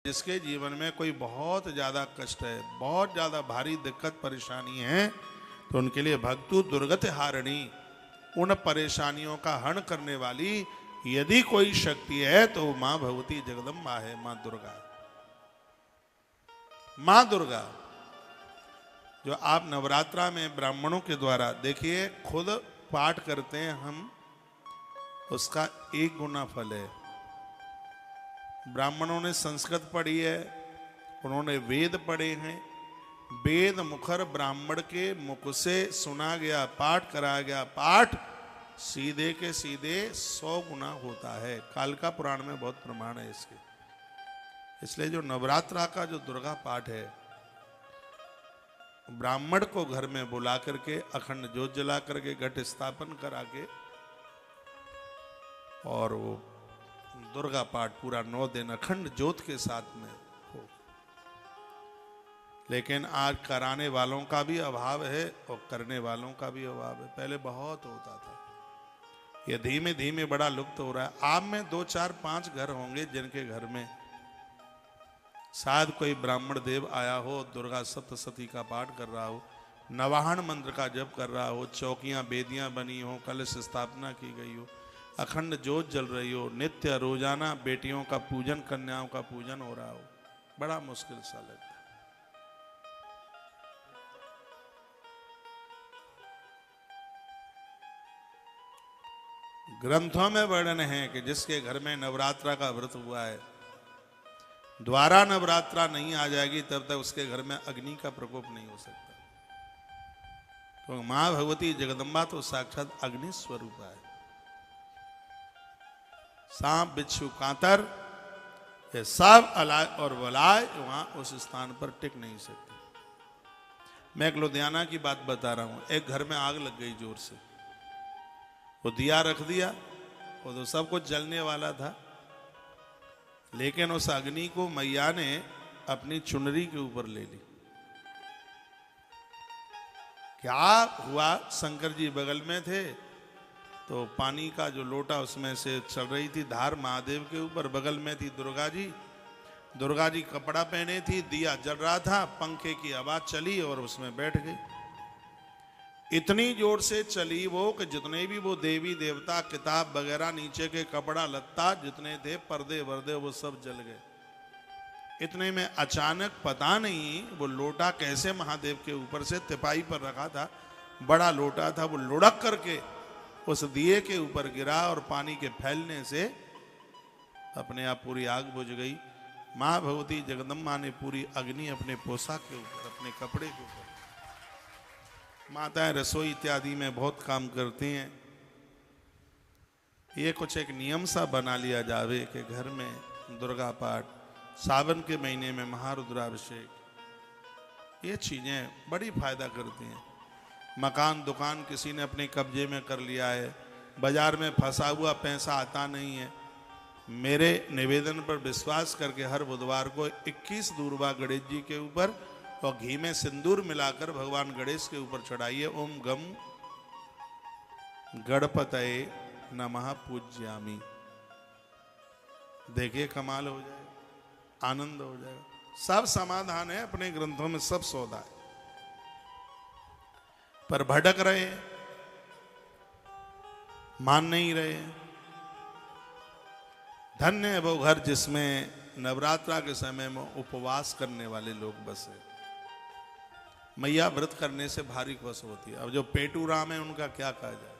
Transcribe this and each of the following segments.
जिसके जीवन में कोई बहुत ज़्यादा कष्ट है, बहुत ज़्यादा भारी दिक्कत परेशानी है, तो उनके लिए भक्तु दुर्गत हारिणी, उन परेशानियों का हरण करने वाली यदि कोई शक्ति है तो मां भगवती जगदम्बा है, मां दुर्गा। मां दुर्गा जो आप नवरात्रा में ब्राह्मणों के द्वारा देखिए खुद पाठ करते हैं हम, उसका 1 गुना फल है। ब्राह्मणों ने संस्कृत पढ़ी है, उन्होंने वेद पढ़े हैं, वेद मुखर ब्राह्मण के मुख से सुना गया पाठ, कराया गया पाठ सीधे के सीधे 100 गुना होता है। कालिका पुराण में बहुत प्रमाण है इसके। इसलिए जो नवरात्रा का जो दुर्गा पाठ है, ब्राह्मण को घर में बुला करके अखंड ज्योत जला करके घट स्थापन करा के और वो दुर्गा पाठ पूरा 9 दिन अखंड ज्योत के साथ में हो। लेकिन आज कराने वालों का भी अभाव है और करने वालों का भी अभाव है। पहले बहुत होता था, ये धीमे धीमे बड़ा लुप्त हो रहा है। आप में 2, 4, 5 घर होंगे जिनके घर में शायद कोई ब्राह्मण देव आया हो, दुर्गा सप्तशती का पाठ कर रहा हो, नवाहन मंत्र का जप कर रहा हो, चौकियां बेदियां बनी हो, कलश स्थापना की गई हो, अखंड ज्योत जल रही हो, नित्य रोजाना बेटियों का पूजन, कन्याओं का पूजन हो रहा हो, बड़ा मुश्किल सा लगता है। ग्रंथों में वर्णन है कि जिसके घर में नवरात्रा का व्रत हुआ है, द्वारा नवरात्रा नहीं आ जाएगी तब तक उसके घर में अग्नि का प्रकोप नहीं हो सकता। तो मां भगवती जगदम्बा तो साक्षात अग्नि स्वरूप है। सांप, बिच्छू, कांतर ये सब अलाय और वलाय वहां उस स्थान पर टिक नहीं सकते। मैं एक लुधियाना की बात बता रहा हूं। एक घर में आग लग गई जोर से, वो दिया रख दिया, वो तो सब कुछ जलने वाला था, लेकिन उस अग्नि को मैया ने अपनी चुनरी के ऊपर ले ली। क्या हुआ, शंकर जी बगल में थे तो पानी का जो लोटा उसमें से चल रही थी धार महादेव के ऊपर, बगल में थी दुर्गा जी। दुर्गा जी कपड़ा पहने थी, दिया जल रहा था, पंखे की आवाज चली और उसमें बैठ गई। इतनी जोर से चली वो कि जितने भी वो देवी देवता किताब वगैरह नीचे के कपड़ा लत्ता जितने थे पर्दे वर्दे वो सब जल गए। इतने में अचानक पता नहीं वो लोटा कैसे महादेव के ऊपर से तिपाई पर रखा था, बड़ा लोटा था, वो लुढ़क करके उस दिए के ऊपर गिरा और पानी के फैलने से अपने आप पूरी आग बुझ गई। मां भगवती जगदम्बा ने पूरी अग्नि अपने पोशाक के ऊपर, अपने कपड़े के ऊपर, माताएं रसोई इत्यादि में बहुत काम करती हैं। ये कुछ एक नियम सा बना लिया जावे कि घर में दुर्गा पाठ, सावन के महीने में महारुद्राभिषेक, ये चीजें बड़ी फायदा करती हैं। मकान दुकान किसी ने अपने कब्जे में कर लिया है, बाजार में फंसा हुआ पैसा आता नहीं है, मेरे निवेदन पर विश्वास करके हर बुधवार को 21 दूर्वा गणेश जी के ऊपर और घी में सिंदूर मिलाकर भगवान गणेश के ऊपर चढ़ाइए। ओम गम गणपतये नमः पूज्यामि। देखिए कमाल हो जाएगा, आनंद हो जाएगा। सब समाधान है, अपने ग्रंथों में सब सौदा है, पर भटक रहे हैं, मान नहीं रहे हैं। धन्य है वो घर जिसमें नवरात्रा के समय में उपवास करने वाले लोग बसे। मैया व्रत करने से भारी खुश होती है। अब जो पेटू राम है उनका क्या कहा जाए।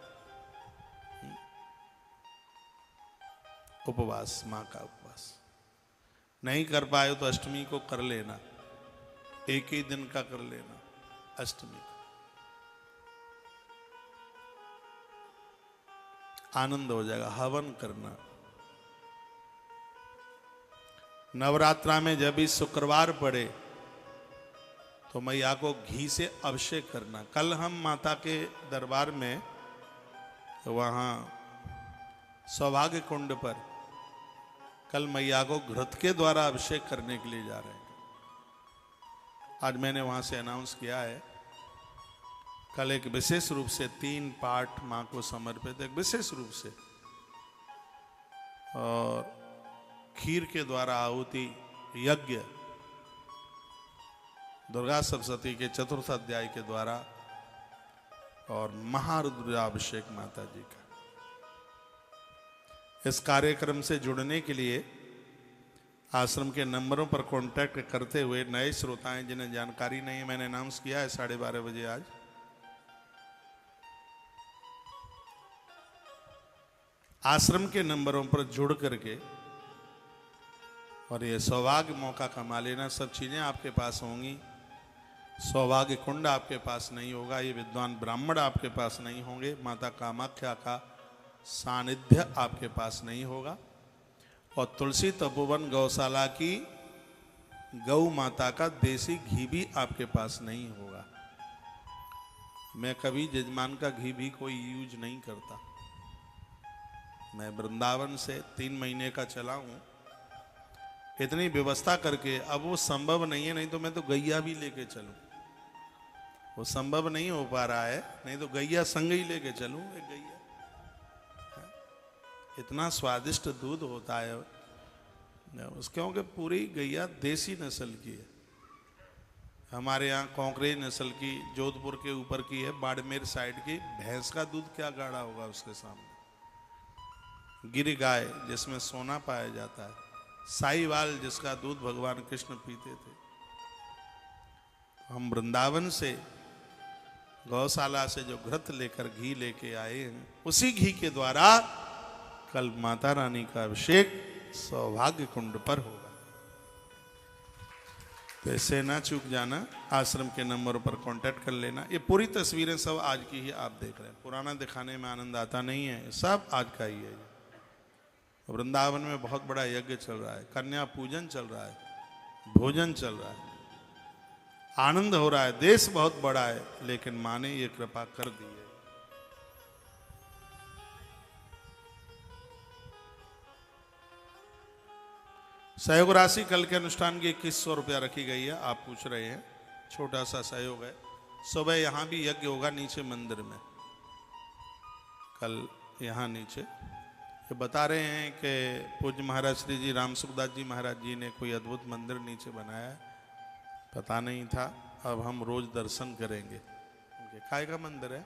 उपवास, मां का उपवास नहीं कर पाए तो अष्टमी को कर लेना, एक ही दिन का कर लेना अष्टमी को, आनंद हो जाएगा। हवन करना, नवरात्रा में जब भी शुक्रवार पड़े तो मैया को घी से अभिषेक करना। कल हम माता के दरबार में वहाँ सौभाग्य कुंड पर कल मैया को घृत के द्वारा अभिषेक करने के लिए जा रहे हैं। आज मैंने वहाँ से अनाउंस किया है, कल एक विशेष रूप से 3 पाठ माँ को समर्पित, एक विशेष रूप से, और खीर के द्वारा आहुति यज्ञ दुर्गा सप्तशती के चतुर्थ अध्याय के द्वारा और महारुद्राभिषेक माता जी का। इस कार्यक्रम से जुड़ने के लिए आश्रम के नंबरों पर कांटेक्ट करते हुए नए श्रोताएं जिन्हें जानकारी नहीं है, मैंने अनाउंस किया है 12:30 बजे आज। आश्रम के नंबरों पर जुड़ करके और ये सौभाग्य मौका कमा लेना। सब चीजें आपके पास होंगी। सौभाग्य कुंड आपके पास नहीं होगा, ये विद्वान ब्राह्मण आपके पास नहीं होंगे, माता कामाख्या का सानिध्य आपके पास नहीं होगा, और तुलसी तपोवन गौशाला की गौ माता का देसी घी भी आपके पास नहीं होगा। मैं कभी जजमान का घी भी कोई यूज नहीं करता। मैं वृंदावन से 3 महीने का चला हूं, इतनी व्यवस्था करके। अब वो संभव नहीं है, नहीं तो मैं तो गैया भी लेके चलूं। वो संभव नहीं हो पा रहा है, नहीं तो गैया संग ही लेके चलूं। एक गैया इतना स्वादिष्ट दूध होता है उसके, क्योंकि पूरी गैया देसी नस्ल की है। हमारे यहाँ कॉन्करेज नस्ल की, जोधपुर के ऊपर की है, बाड़मेर साइड की। भैंस का दूध क्या गाढ़ा होगा उसके सामने। गिर गाय जिसमें सोना पाया जाता है, साईवाल जिसका दूध भगवान कृष्ण पीते थे। हम वृंदावन से गौशाला से जो घृत लेकर घी लेके आए हैं, उसी घी के द्वारा कल माता रानी का अभिषेक सौभाग्य कुंड पर होगा। तो इससे ना चूक जाना। आश्रम के नंबर पर कांटेक्ट कर लेना। ये पूरी तस्वीरें सब आज की ही आप देख रहे हैं। पुराना दिखाने में आनंद आता नहीं है, सब आज का ही है। वृंदावन में बहुत बड़ा यज्ञ चल रहा है, कन्या पूजन चल रहा है, भोजन चल रहा है, आनंद हो रहा है। देश बहुत बड़ा है, लेकिन मां ने ये कृपा कर दी है। सहयोग राशि कल के अनुष्ठान की 2100 रुपया रखी गई है। आप पूछ रहे हैं, छोटा सा सहयोग है। सुबह यहां भी यज्ञ होगा नीचे मंदिर में, कल यहां नीचे। ये बता रहे हैं कि पूज्य महाराज श्री जी राम सुखदास जी महाराज जी ने कोई अद्भुत मंदिर नीचे बनाया है, पता नहीं था। अब हम रोज दर्शन करेंगे उनके। काय का मंदिर है,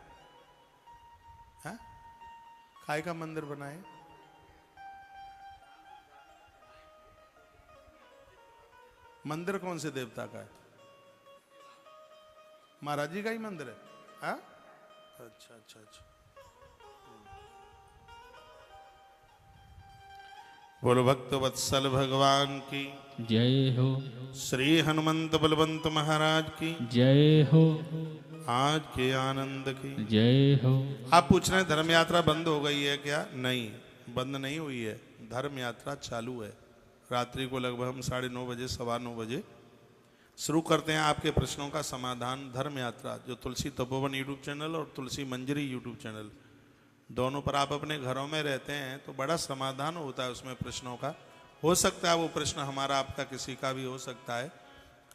हाँ? काय का मंदिर बनाए? मंदिर कौन से देवता का है? महाराज जी का ही मंदिर है, हाँ? अच्छा अच्छा अच्छा। बोलो भक्त वत्सल भगवान की जय हो। श्री हनुमंत बलवंत महाराज की जय हो। आज के आनंद की जय हो। आप पूछ रहे हैं धर्म यात्रा बंद हो गई है क्या? नहीं, बंद नहीं हुई है, धर्म यात्रा चालू है। रात्रि को लगभग हम 9:30 बजे, 9:15 बजे शुरू करते हैं आपके प्रश्नों का समाधान। धर्म यात्रा जो तुलसी तपोवन यूट्यूब चैनल और तुलसी मंजरी यूट्यूब चैनल, दोनों पर आप अपने घरों में रहते हैं तो बड़ा समाधान होता है उसमें प्रश्नों का। हो सकता है वो प्रश्न हमारा, आपका, किसी का भी हो सकता है।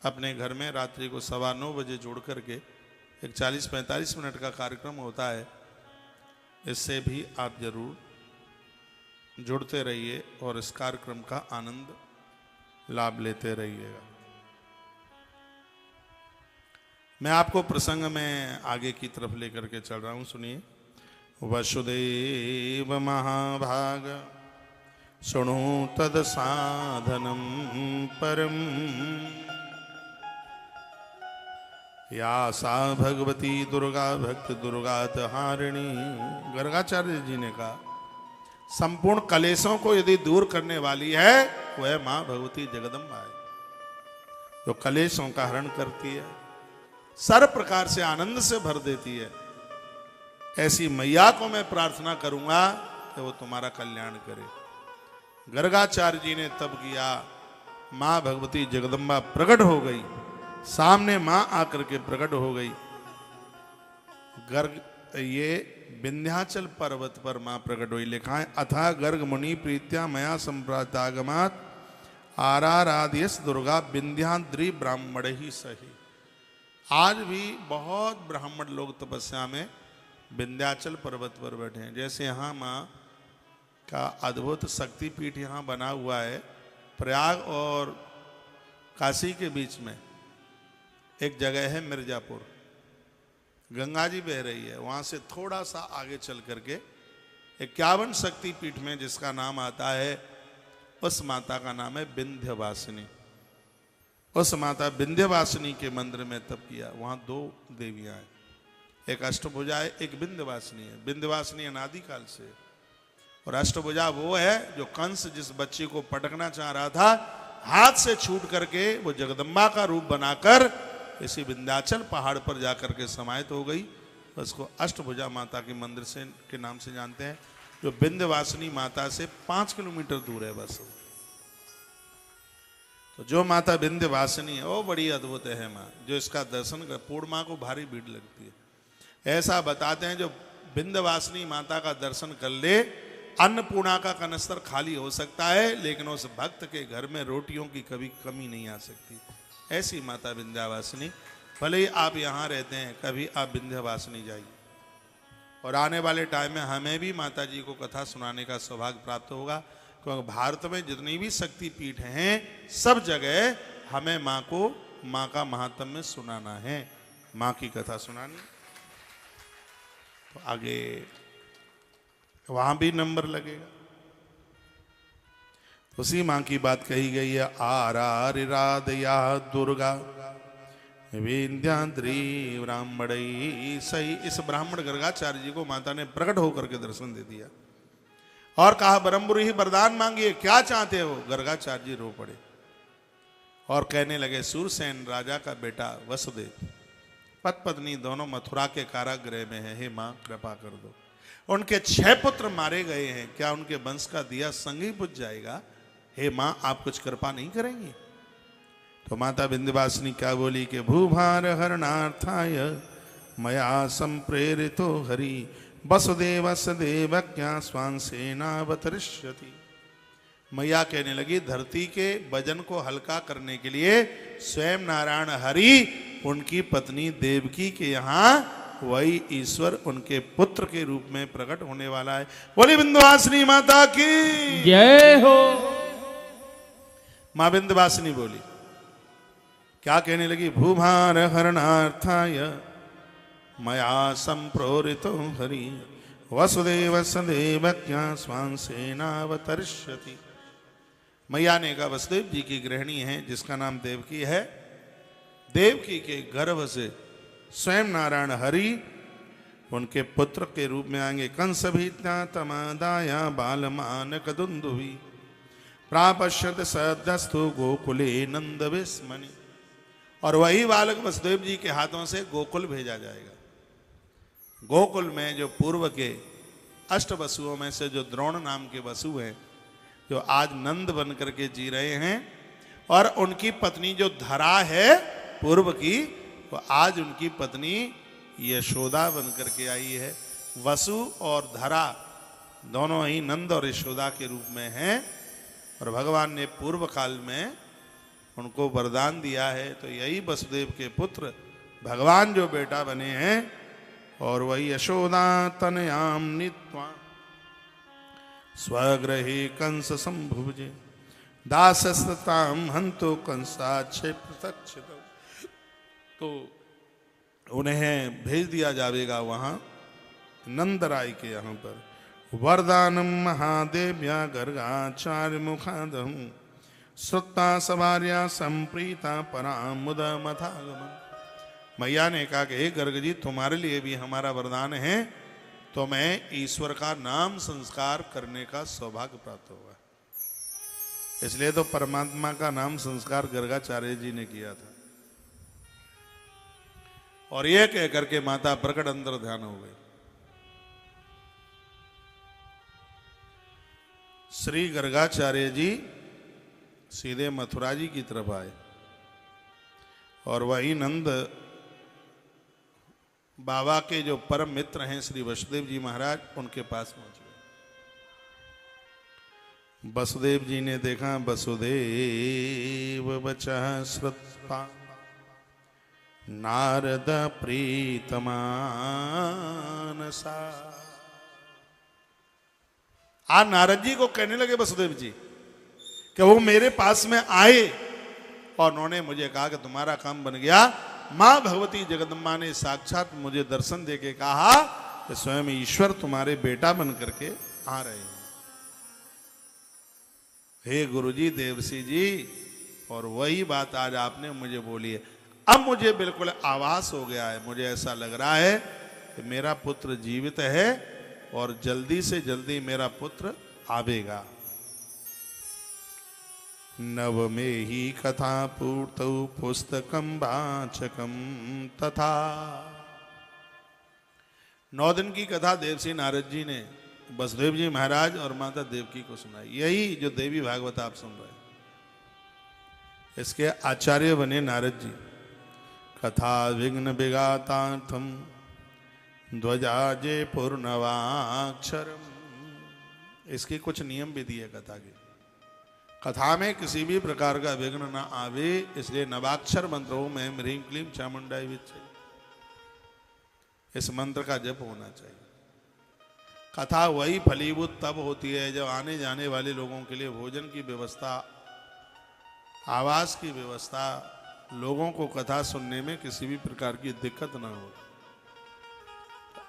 अपने घर में रात्रि को 9:15 बजे जोड़ करके एक 40-45 मिनट का कार्यक्रम होता है। इससे भी आप जरूर जुड़ते रहिए और इस कार्यक्रम का आनंद लाभ लेते रहिएगा। मैं आपको प्रसंग में आगे की तरफ लेकर के चल रहा हूं, सुनिए। वसुदेव महाभाग शृणु तद साधनम परम, या सा भगवती दुर्गा भक्त दुर्गात हारिणी। गर्गाचार्य जी ने कहा, संपूर्ण कलेशों को यदि दूर करने वाली है वह मां भगवती जगदम्बा है, जो कलेशों का हरण करती है, सर्व प्रकार से आनंद से भर देती है। ऐसी मैया को मैं प्रार्थना करूंगा कि वो तुम्हारा कल्याण करे। गर्गाचार्य जी ने तब किया, मां भगवती जगदम्बा प्रकट हो गई, सामने मां आकर के प्रकट हो गई। गर्ग ये विंध्याचल पर्वत पर मां प्रकट हुई। लिखा है, अथा गर्ग मुनि प्रीत्या मया संप्रातागमात आराराध्यस दुर्गा विंध्याद्रि ब्राह्मण ही सही। आज भी बहुत ब्राह्मण लोग तपस्या में विंध्याचल पर्वत पर बैठे हैं। जैसे यहाँ माँ का अद्भुत शक्तिपीठ यहाँ बना हुआ है, प्रयाग और काशी के बीच में एक जगह है मिर्जापुर, गंगा जी बह रही है, वहां से थोड़ा सा आगे चल करके 51 शक्तिपीठ में जिसका नाम आता है, उस माता का नाम है विंध्यवासिनी। उस माता विंध्यवासिनी के मंदिर में तप किया। वहां 2 देवियां हैं, एक अष्टभुजा है, एक विंध्यवासिनी है। विंध्यवासिनी अनादिकाल से, और अष्टभुजा वो है जो कंस जिस बच्चे को पटकना चाह रहा था, हाथ से छूट करके वो जगदम्बा का रूप बनाकर इसी विंध्याचल पहाड़ पर जाकर के समाहित हो गई। उसको अष्टभुजा माता के मंदिर से के नाम से जानते हैं, जो विंध्यवासिनी माता से 5 किलोमीटर दूर है बस। तो जो माता विंध्यवासिनी है वो बड़ी अद्भुत है माँ, जो इसका दर्शन कर पूर्णिमा को भारी भीड़ लगती है। ऐसा बताते हैं जो विंध्यवासिनी माता का दर्शन कर ले, अन्नपूर्णा का कनस्तर खाली हो सकता है, लेकिन उस भक्त के घर में रोटियों की कभी कमी नहीं आ सकती। ऐसी माता विंध्यवासिनी, भले ही आप यहाँ रहते हैं, कभी आप विंध्यवासिनी जाइए। और आने वाले टाइम में हमें भी माता जी को कथा सुनाने का सौभाग्य प्राप्त होगा, क्योंकि भारत में जितनी भी शक्तिपीठ हैं, सब जगह हमें माँ को, माँ का महात्म्य सुनाना है, माँ की कथा सुनानी। तो आगे वहां भी नंबर लगेगा। उसी मां की बात कही गई है, आरारिरादया दुर्गा विंध्याद्री ब्राह्मणी सही। इस ब्राह्मण गर्गाचार्य जी को माता ने प्रकट होकर के दर्शन दे दिया और कहा ब्रह्मपुरी ही वरदान मांगिए, क्या चाहते हो। गर्गाचार्य जी रो पड़े और कहने लगे, सूरसेन राजा का बेटा वसुदेव पत पत्नी दोनों मथुरा के कारागृह में है, हे मां कृपा कर दो। उनके 6 पुत्र मारे गए हैं, क्या उनके वंश का दिया संग ही बुझ जाएगा। हे मां आप कुछ कृपा नहीं करेंगी। तो माता विंध्यवासिनी क्या बोली कि भूभार हरणार्थाय मया संप्रेरितो हरि वसुदेव सदेव क्या स्वांसेनावतरिष्यति। मैया कहने लगी, धरती के वजन को हल्का करने के लिए स्वयं नारायण हरि उनकी पत्नी देवकी के यहाँ वही ईश्वर उनके पुत्र के रूप में प्रकट होने वाला है। बोली विंध्यवासिनी माता की जय हो। मां विंध्यवासिनी बोली, क्या कहने लगी, भूभार हरणार्थाय मया संप्रेरितो हरि वसुदेव सदेव क्या स्वांसेनावतरिष्यति। मैया ने कहा, वसुदेव जी की गृहिणी है जिसका नाम देवकी है, देवकी के गर्भ से स्वयं नारायण हरि उनके पुत्र के रूप में आएंगे। कंस भीत्या तमादाया बालमान कदुंदुभि प्रापश्यत सदस्तु गोकुले नंद विस्मनि। और वही बालक वसुदेव जी के हाथों से गोकुल भेजा जाएगा। गोकुल में जो पूर्व के 8 वसुओं में से जो द्रोण नाम के वसु हैं, जो आज नंद बन करके जी रहे हैं, और उनकी पत्नी जो धरा है पूर्व की, वो आज उनकी पत्नी यशोदा बन करके आई है। वसु और धरा दोनों ही नंद और यशोदा के रूप में हैं, और भगवान ने पूर्व काल में उनको वरदान दिया है। तो यही वसुदेव के पुत्र भगवान जो बेटा बने हैं, और वही यशोदा तनयाम नीत्वा स्वगृहे कंस संभुजे दासस्ताम हंतो कंसाक्षे प्रत्यक्षित। तो उन्हें भेज दिया जाएगा वहां नंदराय के यहाँ पर। वरदानम महादेव्या गर्गाचार्य मुखादम श्रुता सवार्या संप्रीता परामुद मथागमन। मैया ने कहा कि हे गर्ग जी, तुम्हारे लिए भी हमारा वरदान है, तो मैं ईश्वर का नाम संस्कार करने का सौभाग्य प्राप्त होगा। इसलिए तो परमात्मा का नाम संस्कार गर्गाचार्य जी ने किया था। और यह कह करके माता प्रकट अंतर ध्यान हो गई। श्री गर्गाचार्य जी सीधे मथुरा जी की तरफ आए, और वही नंद बाबा के जो परम मित्र हैं श्री वसुदेव जी महाराज, उनके पास पहुंच गए। वसुदेव जी ने देखा, वसुदेव बचा श्रुत्वा नारद प्रीतमानसा। नारद जी को कहने लगे वसुदेव जी कि वो मेरे पास में आए और उन्होंने मुझे कहा कि तुम्हारा काम बन गया। मां भगवती जगदम्बा ने साक्षात मुझे दर्शन देके कहा कि स्वयं ईश्वर तुम्हारे बेटा बन करके आ रहे हैं। हे गुरुजी, देवर्षि जी, और वही बात आज आपने मुझे बोली है। अब मुझे बिल्कुल आभास हो गया है, मुझे ऐसा लग रहा है कि मेरा पुत्र जीवित है और जल्दी से जल्दी मेरा पुत्र आवेगा। नव में ही कथा पूर्तौ पुस्तकम वाचकम तथा। 9 दिन की कथा देवर्षि नारद जी ने वसुदेव जी महाराज और माता देवकी को सुनाई। यही जो देवी भागवत आप सुन रहे हैं, इसके आचार्य बने नारद जी। कथा विघ्न विघातार्थम ध्वजाजे पूर्णवाक्षरम। इसके कुछ नियम भी दिए कथा के। कथा में किसी भी प्रकार का विघ्न ना आवे, इसलिए नवाक्षर मंत्रों में ह्रीं क्लीं चामुंडाय विच्चे, इस मंत्र का जप होना चाहिए। कथा वही फलीभूत तब होती है जब आने जाने वाले लोगों के लिए भोजन की व्यवस्था, आवास की व्यवस्था, लोगों को कथा सुनने में किसी भी प्रकार की दिक्कत ना हो।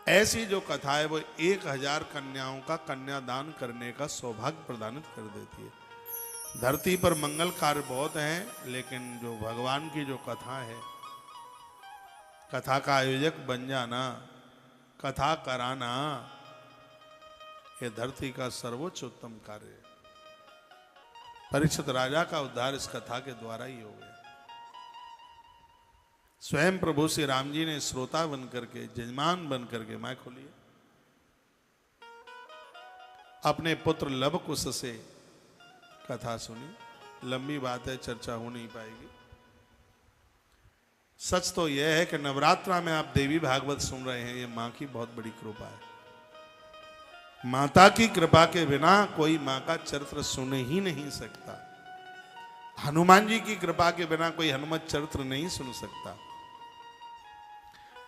ऐसी जो कथा है वो 1000 कन्याओं का कन्यादान करने का सौभाग्य प्रदान कर देती है। धरती पर मंगल कार्य बहुत हैं, लेकिन जो भगवान की जो कथा है, कथा का आयोजक बन जाना, कथा कराना, ये धरती का सर्वोच्च उत्तम कार्य है। परीक्षित राजा का उद्धार इस कथा के द्वारा ही हो गया। स्वयं प्रभु श्री राम जी ने श्रोता बन करके, जजमान बन करके, मैं खोलिए, अपने पुत्र लव कुश से कथा सुनी। लंबी बात है, चर्चा हो नहीं पाएगी। सच तो यह है कि नवरात्रा में आप देवी भागवत सुन रहे हैं, ये मां की बहुत बड़ी कृपा है। माता की कृपा के बिना कोई मां का चरित्र सुन ही नहीं सकता। हनुमान जी की कृपा के बिना कोई हनुमत चरित्र नहीं सुन सकता,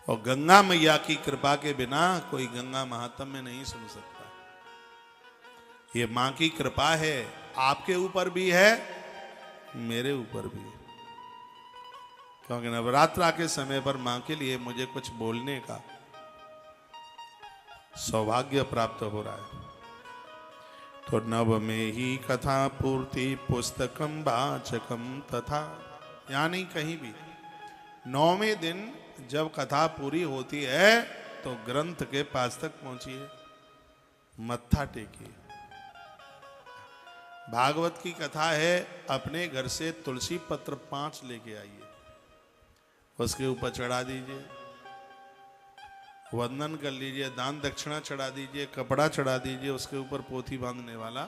और गंगा मैया की कृपा के बिना कोई गंगा महात्म्य नहीं सुन सकता। ये मां की कृपा है, आपके ऊपर भी है, मेरे ऊपर भी है। क्योंकि नवरात्रा के समय पर मां के लिए मुझे कुछ बोलने का सौभाग्य प्राप्त हो रहा है। तो नव में ही कथा पूर्ति पुस्तकम वाचकम तथा, यानी कहीं भी 9वें दिन जब कथा पूरी होती है तो ग्रंथ के पास तक पहुंचिए, मत्था टेकिए। भागवत की कथा है, अपने घर से तुलसी पत्र 5 लेके आइए, उसके ऊपर चढ़ा दीजिए, वंदन कर लीजिए, दान दक्षिणा चढ़ा दीजिए, कपड़ा चढ़ा दीजिए, उसके ऊपर पोथी बांधने वाला,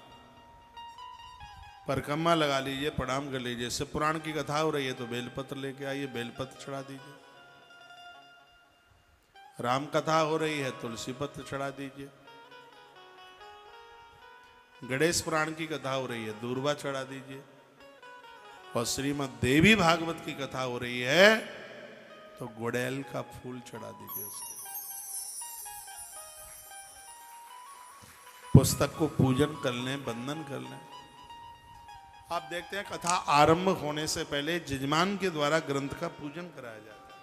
परिक्रमा लगा लीजिए, प्रणाम कर लीजिए। शिव पुराण की कथा हो रही है तो बेलपत्र लेके आइए, बेलपत्र चढ़ा दीजिए। राम कथा हो रही है, तुलसी पत्र चढ़ा दीजिए। गणेश पुराण की कथा हो रही है, दूर्वा चढ़ा दीजिए। और श्रीमद् देवी भागवत की कथा हो रही है तो गुड़ैल का फूल चढ़ा दीजिए उसको। पुस्तक को पूजन कर लें, वंदन कर लें। आप देखते हैं कथा आरंभ होने से पहले जजमान के द्वारा ग्रंथ का पूजन कराया जाता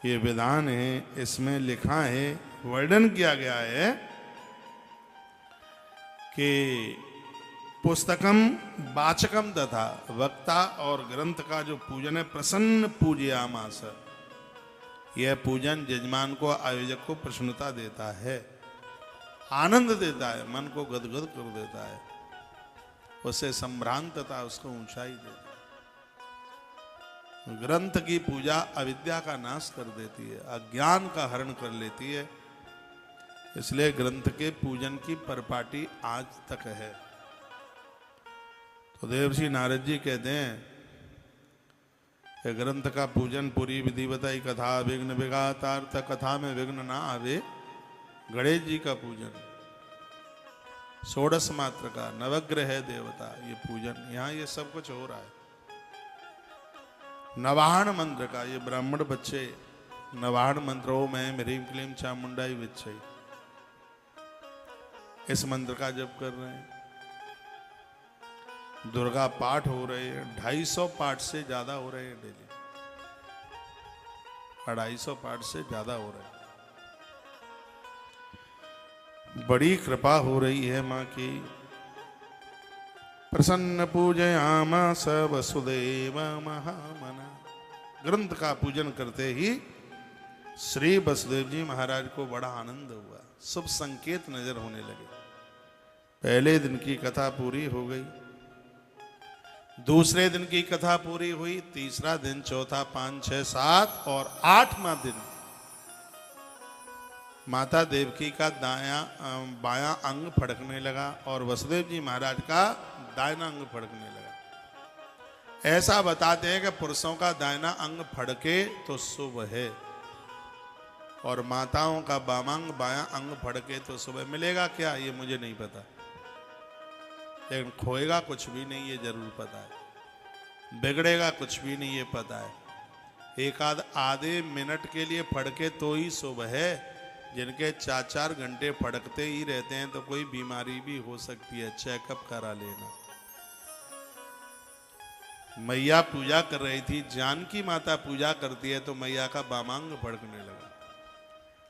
है। ये विधान है, इसमें लिखा है, वर्णन किया गया है कि पुस्तकम वाचकम तथा, वक्ता और ग्रंथ का जो पूजन है, प्रसन्न पूजयामास, यह पूजन जजमान को, आयोजक को प्रसन्नता देता है, आनंद देता है, मन को गदगद कर देता है, उसे संभ्रांतता, उसको ऊंचाई देता है। ग्रंथ की पूजा अविद्या का नाश कर देती है, अज्ञान का हरण कर लेती है। इसलिए ग्रंथ के पूजन की परिपाटी आज तक है। तो देवर्षि नारद जी कहते हैं कि ग्रंथ का पूजन पूरी विधि बताई, कथा विघ्न विघातार्थ, कथा में विघ्न ना आवे। गणेश जी का पूजन, षोडश मात्र का, नवग्रह देवता, ये पूजन, यहां ये सब कुछ हो रहा है। नवाहन मंत्र का, ये ब्राह्मण बच्चे नवाहन मंत्रों में ह्रीं क्लीं चामुंडाय विच्चे, इस मंत्र का जप कर रहे हैं। दुर्गा पाठ हो रहे हैं, 250 पाठ से ज्यादा हो रहे हैं डेली, 250 पाठ से ज्यादा हो रहे हैं। बड़ी कृपा हो रही है माँ की। प्रसन्न पूजयामास वसुदेव महामना। ग्रंथ का पूजन करते ही श्री वसुदेव जी महाराज को बड़ा आनंद हुआ, शुभ संकेत नजर होने लगे। पहले दिन की कथा पूरी हो गई, दूसरे दिन की कथा पूरी हुई, तीसरा दिन, चौथा, 5, 6, 7 और 8वां दिन माता देवकी का बायां अंग फड़कने लगा और वसुदेव जी महाराज का दाहिना अंग फड़कने लगा। ऐसा बताते हैं कि पुरुषों का दाहिना अंग फड़के तो शुभ है और माताओं का बामांग बायां अंग फड़के तो शुभ। मिलेगा क्या ये मुझे नहीं पता, लेकिन खोएगा कुछ भी नहीं ये जरूर पता है, बिगड़ेगा कुछ भी नहीं ये पता है। एक आधे मिनट के लिए फड़के तो ही शुभ है, जिनके 4-4 घंटे फड़कते ही रहते हैं तो कोई बीमारी भी हो सकती है, चेकअप करा लेना। मैया पूजा कर रही थी, जानकी माता पूजा करती है तो मैया का बामांग फड़कने लगा।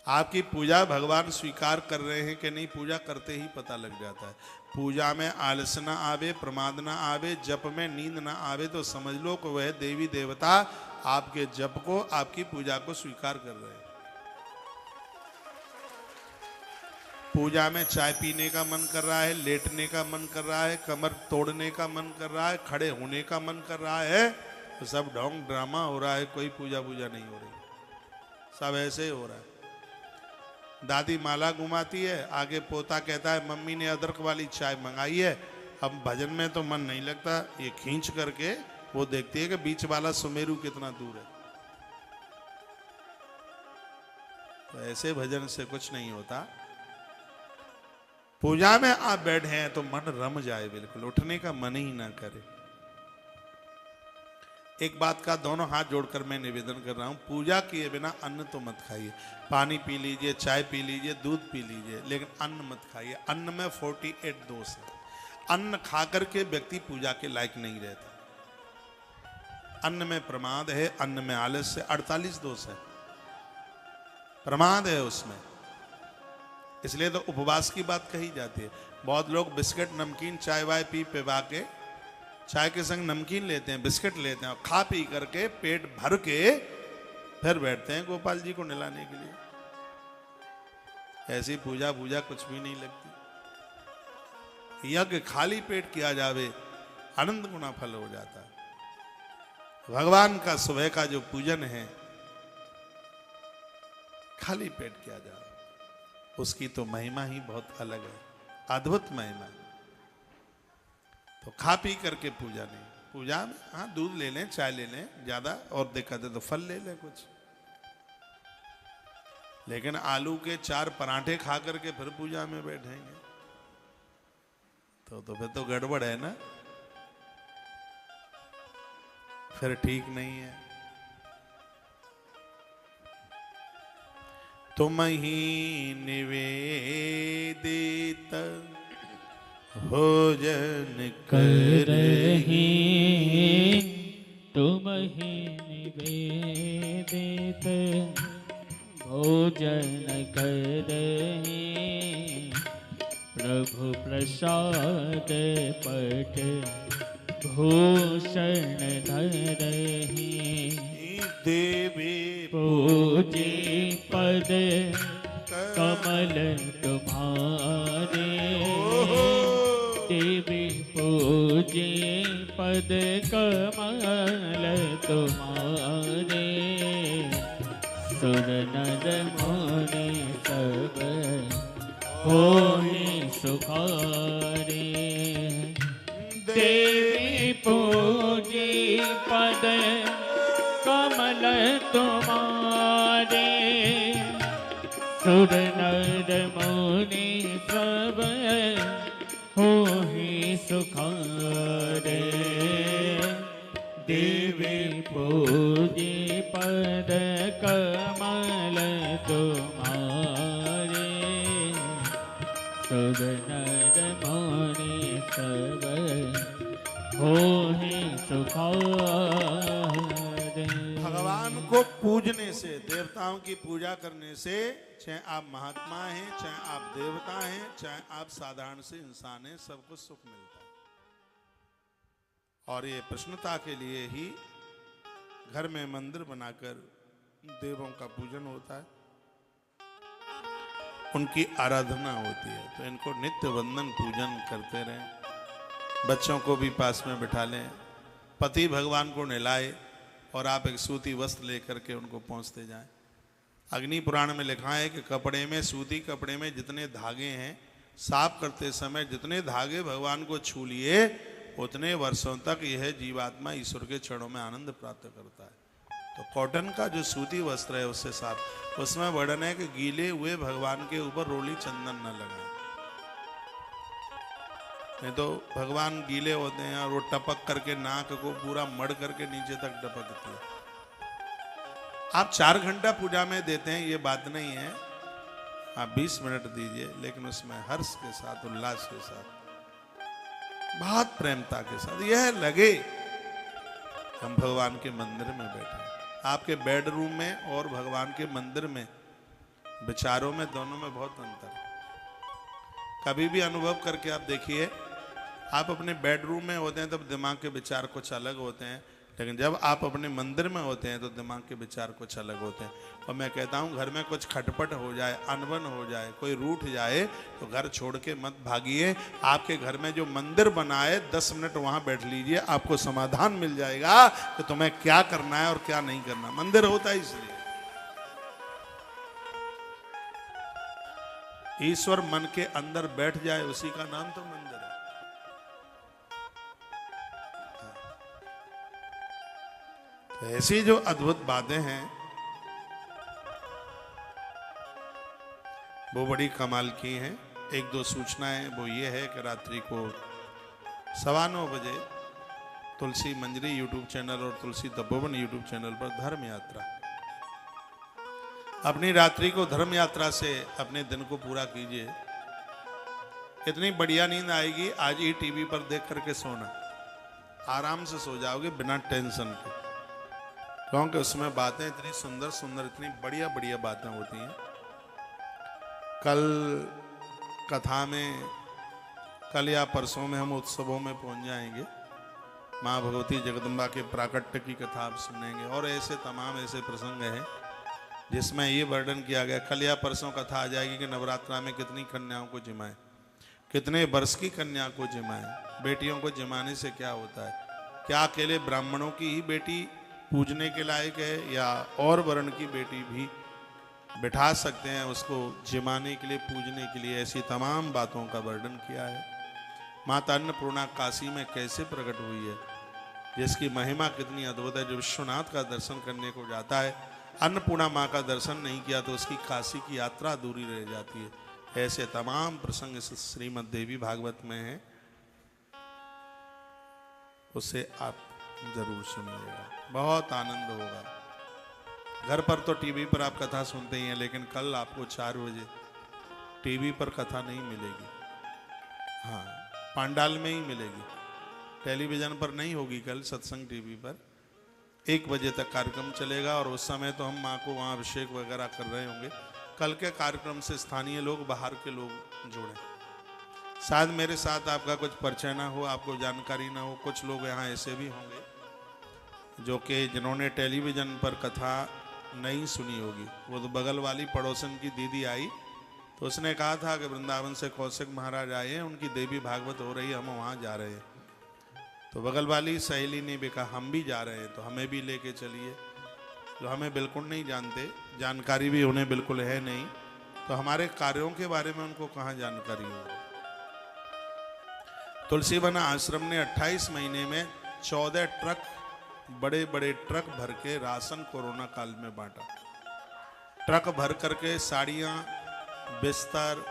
आपकी पूजा भगवान स्वीकार कर रहे हैं कि नहीं, पूजा करते ही पता लग जाता है। पूजा में आलस ना आवे, प्रमाद ना आवे, जप में नींद ना आवे तो समझ लो कि वह देवी देवता आपके जप को, आपकी पूजा को स्वीकार कर रहे हैं। पूजा में चाय पीने का मन कर रहा है, लेटने का मन कर रहा है, कमर तोड़ने का मन कर रहा है, खड़े होने का मन कर रहा है, तो सब ढोंग ड्रामा हो रहा है, कोई पूजा पूजा नहीं हो रही, सब ऐसे ही हो रहा है। दादी माला घुमाती है, आगे पोता कहता है मम्मी ने अदरक वाली चाय मंगाई है, अब भजन में तो मन नहीं लगता, ये खींच करके वो देखती है कि बीच वाला सुमेरु कितना दूर है। तो ऐसे भजन से कुछ नहीं होता। पूजा में आप बैठे हैं तो मन रम जाए, बिल्कुल उठने का मन ही ना करे। एक बात का दोनों हाथ जोड़कर मैं निवेदन कर रहा हूं, पूजा किए बिना अन्न तो मत खाइए। पानी पी लीजिए, चाय पी लीजिए, दूध पी लीजिए, लेकिन अन्न मत खाइए। अन्न में 48 दोष है। अन्न खाकर के व्यक्ति पूजा के लायक नहीं रहता। अन्न में प्रमाद है, अन्न में आलस्य, 48 दोष है, प्रमाद है उसमें। इसलिए तो उपवास की बात कही जाती है। बहुत लोग बिस्किट नमकीन चाय वाय पी पिवा के, चाय के संग नमकीन लेते हैं, बिस्किट लेते हैं और खा पी करके पेट भर के फिर बैठते हैं गोपाल जी को निलाने के लिए। ऐसी पूजा पूजा कुछ भी नहीं लगती। यज्ञ खाली पेट किया जावे, अनंत गुना फल हो जाता है। भगवान का सुबह का जो पूजन है खाली पेट किया जाए, उसकी तो महिमा ही बहुत अलग है, अद्भुत महिमा। तो खा पी करके पूजा नहीं। पूजा में हाँ दूध ले लें, चाय ले लें, ज्यादा और दिक्कत है तो फल ले लें कुछ, लेकिन आलू के 4 पराठे खा करके फिर पूजा में बैठेंगे तो फिर तो गड़बड़ है ना, फिर ठीक नहीं है। तुम ही निवेदित भोजन करही, तुम ही निवेदित भोजन करही, प्रभु प्रसाद पट भूषण धरही, देवी पूजी पद कमल तुम्हारे, देवी पूजी पद कमल तुम्हारे, सुर नर मुनि सब होई सुखारे, देवी पूजी पद कमल तुम्हारे, सुर नर मुनि सब होहि सुखारे, देवी पूजी पद कमल तुम्हारे, सुर नर मुनि सब सुखारे। भगवान को पूजने से, देवताओं की पूजा करने से, चाहे आप महात्मा हैं, चाहे आप देवता हैं, चाहे आप साधारण से इंसान हैं, सबको सुख मिलता है। और ये प्रसन्नता के लिए ही घर में मंदिर बनाकर देवों का पूजन होता है, उनकी आराधना होती है। तो इनको नित्य वंदन पूजन करते रहें, बच्चों को भी पास में बिठा लें, पति भगवान को नहलाए और आप एक सूती वस्त्र लेकर के उनको पहुंचते जाएं। अग्नि पुराण में लिखा है कि कपड़े में, सूती कपड़े में जितने धागे हैं, साफ करते समय जितने धागे भगवान को छू लिए, उतने वर्षों तक यह जीवात्मा ईश्वर के चरणों में आनंद प्राप्त करता है। तो कॉटन का जो सूती वस्त्र है उससे साफ, उसमें वर्णन है कि गीले हुए भगवान के ऊपर रोली चंदन न लगाएं, नहीं तो भगवान गीले होते हैं और वो टपक करके नाक को पूरा मड़ करके नीचे तक टपकती है। आप 4 घंटा पूजा में देते हैं, ये बात नहीं है, आप 20 मिनट दीजिए, लेकिन उसमें हर्ष के साथ, उल्लास के साथ, बहुत प्रेमता के साथ। यह लगे हम भगवान के मंदिर में बैठे हैं। आपके बेडरूम में और भगवान के मंदिर में विचारों में, दोनों में बहुत अंतर है। कभी भी अनुभव करके आप देखिए, आप अपने बेडरूम में होते हैं तब दिमाग के विचार कुछ अलग होते हैं, लेकिन जब आप अपने मंदिर में होते हैं तो दिमाग के विचार कुछ अलग होते हैं। और मैं कहता हूँ, घर में कुछ खटपट हो जाए, अनबन हो जाए, कोई रूठ जाए, तो घर छोड़ के मत भागिए। आपके घर में जो मंदिर बना है, 10 मिनट वहां बैठ लीजिए, आपको समाधान मिल जाएगा कि तुम्हें क्या करना है और क्या नहीं करना। मंदिर होता है इसलिए, ईश्वर मन के अंदर बैठ जाए, उसी का नाम तो मंदिर है। तो ऐसी जो अद्भुत बातें हैं वो बड़ी कमाल की हैं। 1-2 सूचनाएं वो ये है कि रात्रि को 9:15 बजे तुलसी मंजरी यूट्यूब चैनल और तुलसी तपोवन यूट्यूब चैनल पर धर्म यात्रा, अपनी रात्रि को धर्म यात्रा से अपने दिन को पूरा कीजिए। इतनी बढ़िया नींद आएगी, आज ही टीवी पर देख करके सोना, आराम से सो जाओगे बिना टेंशन के, क्योंकि उसमें बातें इतनी सुंदर सुंदर, इतनी बढ़िया बढ़िया बातें होती हैं। कल कथा में, कल या परसों में हम उत्सवों में पहुंच जाएंगे, माँ भगवती जगदम्बा के प्राकट्य की कथा आप सुनेंगे। और ऐसे तमाम ऐसे प्रसंग हैं जिसमें ये वर्णन किया गया। कल या परसों कथा आ जाएगी कि नवरात्रा में कितनी कन्याओं को जिमाएं, कितने वर्ष की कन्या को जिमाएं, बेटियों को जिमाने से क्या होता है, क्या अकेले ब्राह्मणों की ही बेटी पूजने के लायक है या और वर्ण की बेटी भी बिठा सकते हैं उसको जिमाने के लिए, पूजने के लिए। ऐसी तमाम बातों का वर्णन किया है। माता अन्नपूर्णा काशी में कैसे प्रकट हुई है, जिसकी महिमा कितनी अद्भुत है। जो विश्वनाथ का दर्शन करने को जाता है, अन्नपूर्णा माँ का दर्शन नहीं किया तो उसकी काशी की यात्रा अधूरी रह जाती है। ऐसे तमाम प्रसंग इस श्रीमद् देवी भागवत में हैं, उसे आप जरूर सुनिएगा, बहुत आनंद होगा। घर पर तो टीवी पर आप कथा सुनते ही हैं, लेकिन कल आपको 4 बजे टीवी पर कथा नहीं मिलेगी, हाँ पांडाल में ही मिलेगी, टेलीविजन पर नहीं होगी। कल सत्संग टीवी पर 1 बजे तक कार्यक्रम चलेगा और उस समय तो हम माँ को वहाँ अभिषेक वगैरह कर रहे होंगे। कल के कार्यक्रम से स्थानीय लोग, बाहर के लोग जुड़े, शायद मेरे साथ आपका कुछ परिचय ना हो, आपको जानकारी ना हो। कुछ लोग यहाँ ऐसे भी होंगे जो कि जिन्होंने टेलीविज़न पर कथा नहीं सुनी होगी। वो तो बगल वाली पड़ोसन की दीदी आई तो उसने कहा था कि वृंदावन से कौशिक महाराज आए हैं, उनकी देवी भागवत हो रही है, हम वहाँ जा रहे हैं। तो बगल वाली सहेली ने भी कहा हम भी जा रहे हैं, तो हमें भी लेके चलिए। जो हमें बिल्कुल नहीं जानते, जानकारी भी उन्हें बिल्कुल है नहीं, तो हमारे कार्यों के बारे में उनको कहाँ जानकारी होगी। तुलसीवना आश्रम ने 28 महीने में 14 ट्रक, बड़े बड़े ट्रक भर के राशन कोरोना काल में बांटा। ट्रक भर करके साड़ियाँ, बिस्तर,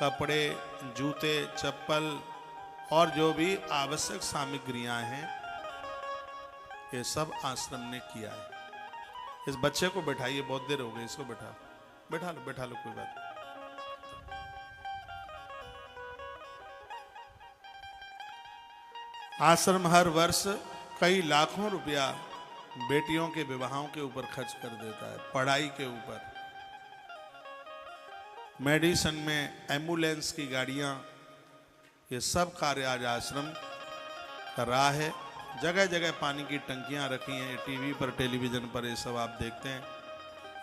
कपड़े, जूते, चप्पल और जो भी आवश्यक सामग्रियां हैं, ये सब आश्रम ने किया है। इस बच्चे को बैठाइए, बहुत देर हो गई, इसको बैठा लो कोई बात। आश्रम हर वर्ष कई लाखों रुपया बेटियों के विवाहों के ऊपर खर्च कर देता है, पढ़ाई के ऊपर। मेडिसिन में एम्बुलेंस की गाड़ियां, ये सब कार्य आज आश्रम कर रहा है। जगह जगह पानी की टंकियां रखी हैं, टीवी पर टेलीविजन पर ये सब आप देखते हैं,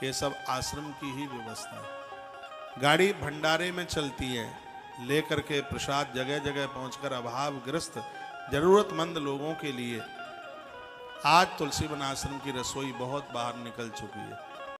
ये सब आश्रम की ही व्यवस्था है। गाड़ी भंडारे में चलती है, लेकर के प्रसाद जगह जगह पहुंचकर अभावग्रस्त जरूरतमंद लोगों के लिए। आज तुलसी वन आश्रम की रसोई बहुत बाहर निकल चुकी है।